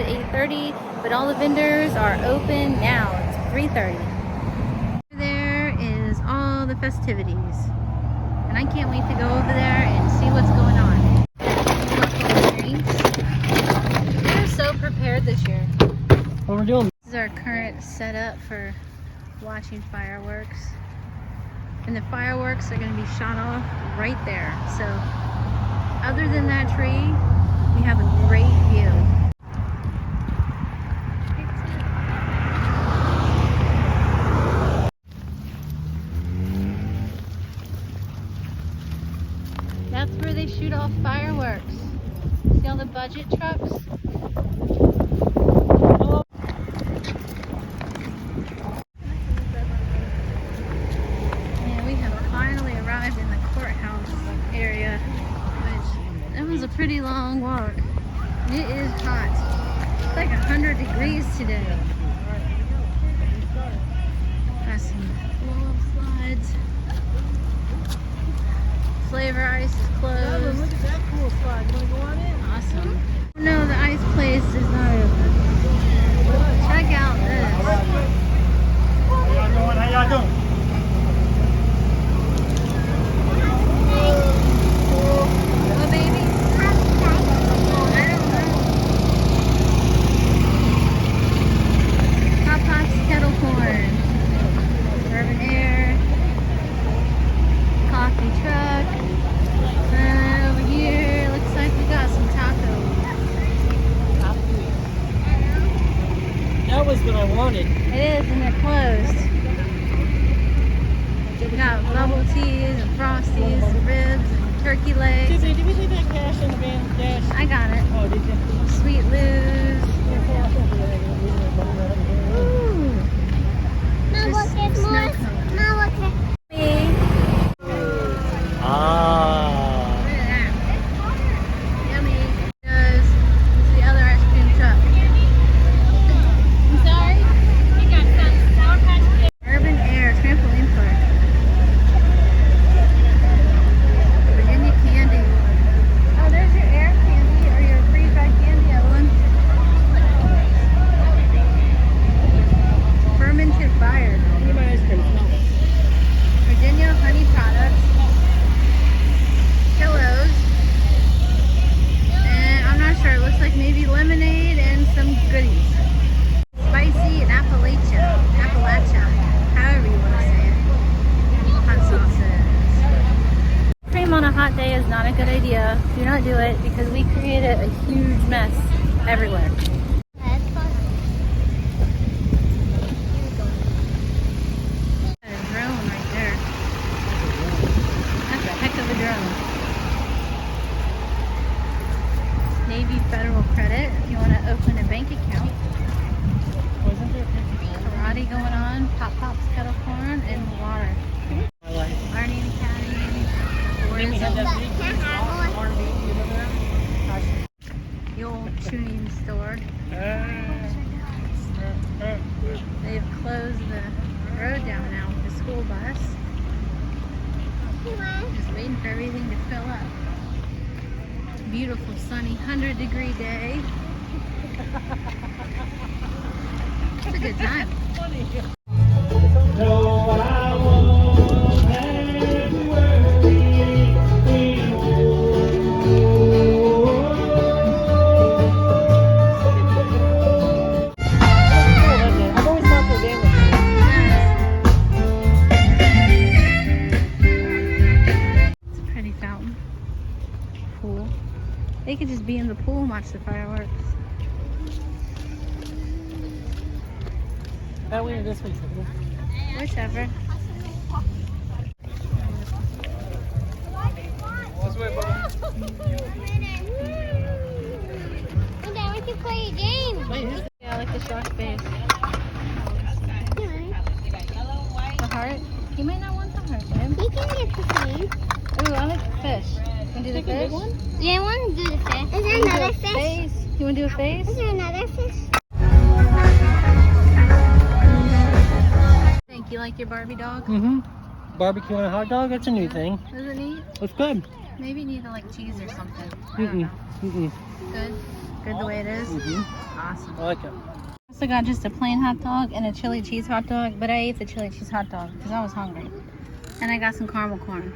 8:30, but all the vendors are open now. It's 3:30. There is all the festivities, and I can't wait to go over there and see what's going on. We're so prepared this year. What we're doing? This is our current setup for watching fireworks. And the fireworks are going to be shot off right there. So other than that tree, we have a great view. That's where they shoot off fireworks. See all the budget trucks? And we have finally arrived in the courthouse area, which that was a pretty long walk. It is hot. It's like 100 degrees today. Got some blow-up slides. Flavor Ice is closed. Look at that cool slide. You want to go on in? Awesome. No, the ice place is not open. Check out this. How y'all doing? How y'all doing? What, baby? I don't know. Hot Pots kettle corn. Urban Air. Coffee truck. Over here, looks like we got some tacos. That was what I wanted. It is, and they're closed. We got bubble teas and frosties, and ribs, and turkey legs. Did we leave that cash in the van dash? I got it. Oh, did you? Sweet Lou's. Ooh. Mom, look, there's more. Snow cone. Mom, look, there's Ah. Look at that. Yummy. This is the other ice cream truck. I'm sorry? We got some Sour Patch Kids. Urban Air Trampoline Park. Virginia candy. Oh, there's your air candy or your freeze-dried candy, Evelyn. Fermented fire. Look at my ice cream. Virginia honey products. Pillows. And I'm not sure. It looks like maybe lemonade and some goodies. Spicy and Appalachia. However you want to say it. Hot sauces. Cream on a hot day is not a good idea. Do not do it because we created a huge mess everywhere. That's fun. There's a drone right there. That's a heck of a drone. Navy Federal Credit if you want to open a bank account. Wasn't there Karate going on, Pop Pops kettle corn, and water. my life? Learning Academy, Then we had that But big can I have one? RV, you remember that? the old tuning store. They've closed the road down now with the school bus. Just waiting for everything to fill up. Beautiful sunny 100-degree day. It's a good time. I've always thought their dam was It's a pretty fountain. Pool. They could just be in the pool and watch the fireworks. that way or this way. Whichever. This way, buddy. Okay, I want to play a game. Wait, here's Yeah, I like the shark face. The heart? You might not want the heart, babe. You can get the thing. Ooh, I like the fish. You want to do the fish? Yeah, I want to do the fish. Is there You wanna do another a fish? face? You want to do a face? Is there another fish? Think you like your Barbie dog? Mm-hmm. barbecue on a hot dog. That's a new thing. Is it neat? It's good. Maybe you need to like cheese or something. I don't know. Good? Good the way it is? Awesome. I like it. I also got just a plain hot dog and a chili cheese hot dog, but I ate the chili cheese hot dog because I was hungry. And I got some caramel corn.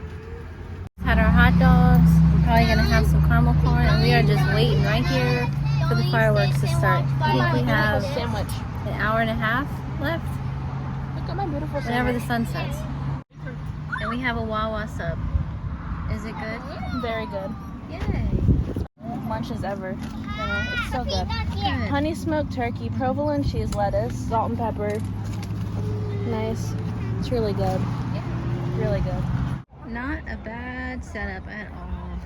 Had our hot dogs. We're probably gonna have some caramel corn, and we are just waiting right here for the fireworks to start. I think we have Sandwich. an hour and a half left, Look at my beautiful whenever the sun sets. And we have a Wawa sub. Is it good? Very good. Yay! Munches ever. It's so good. Good. Honey smoked turkey, provolone cheese lettuce, salt and pepper. Nice. It's really good. Really good. Not a bad setup at all.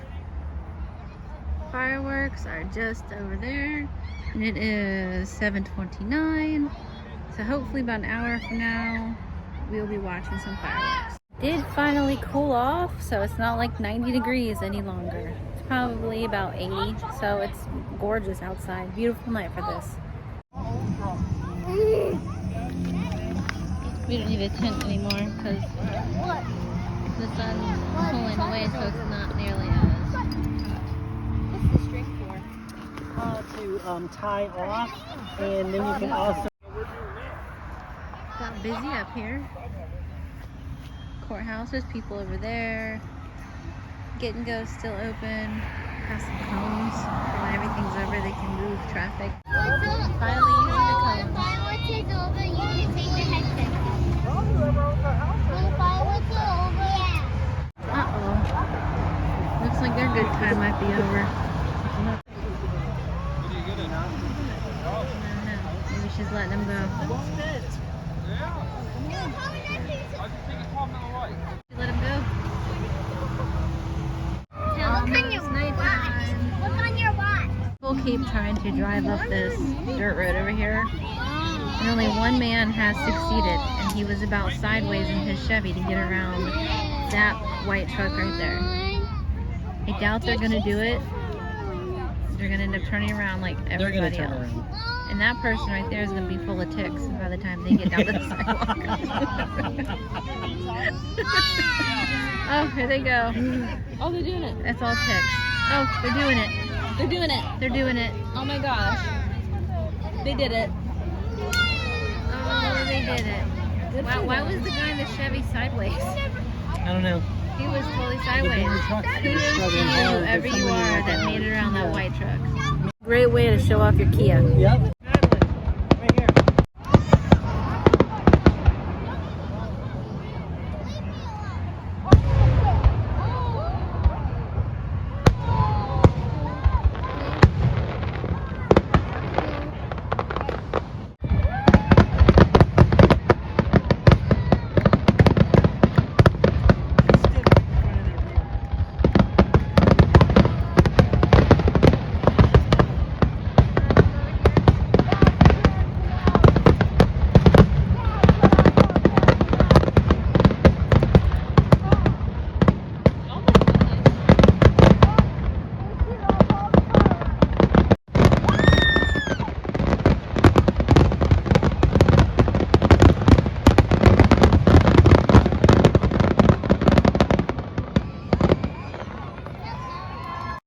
Fireworks are just over there, and it is 7:29. So hopefully about an hour from now, we'll be watching some fireworks. Did finally cool off, so it's not like 90 degrees any longer. It's probably about 80, so it's gorgeous outside. Beautiful night for this. We don't need a tent anymore because the sun's pulling away, so it's not nearly as... What's the string for? To tie off, and then you can also... Got busy up here. Courthouse, there's people over there. Get and go still open. Got some cones. So when everything's over, they can move traffic. Finally using the cones. Fireworks is over, you can take the headset. When the fireworks are over, yeah. Uh-oh. Looks like their good time might be over. I don't know. Maybe she's letting them go. Let him go. Now look on your Almost nighttime. watch. Look on your watch. People keep trying to drive up this dirt road over here, and only one man has succeeded, and he was about sideways in his Chevy to get around that white truck right there. I doubt they're gonna do it. They're gonna end up turning around like everybody else. around. And that person right there is gonna be full of ticks by the time they get down to the sidewalk. Oh, here they go. Oh, they're doing it. That's all ticks. Oh, they're doing it. They're doing it. They're doing it. Oh my gosh. They did it. Oh, they did it. Wow, why was the guy in the Chevy sideways? I don't know. He was totally The sideways. bigger trucks Kudos to struggling you, hard, but whoever you somebody are like that made it around that Yeah. white truck. Great way to show off your Kia. Yep.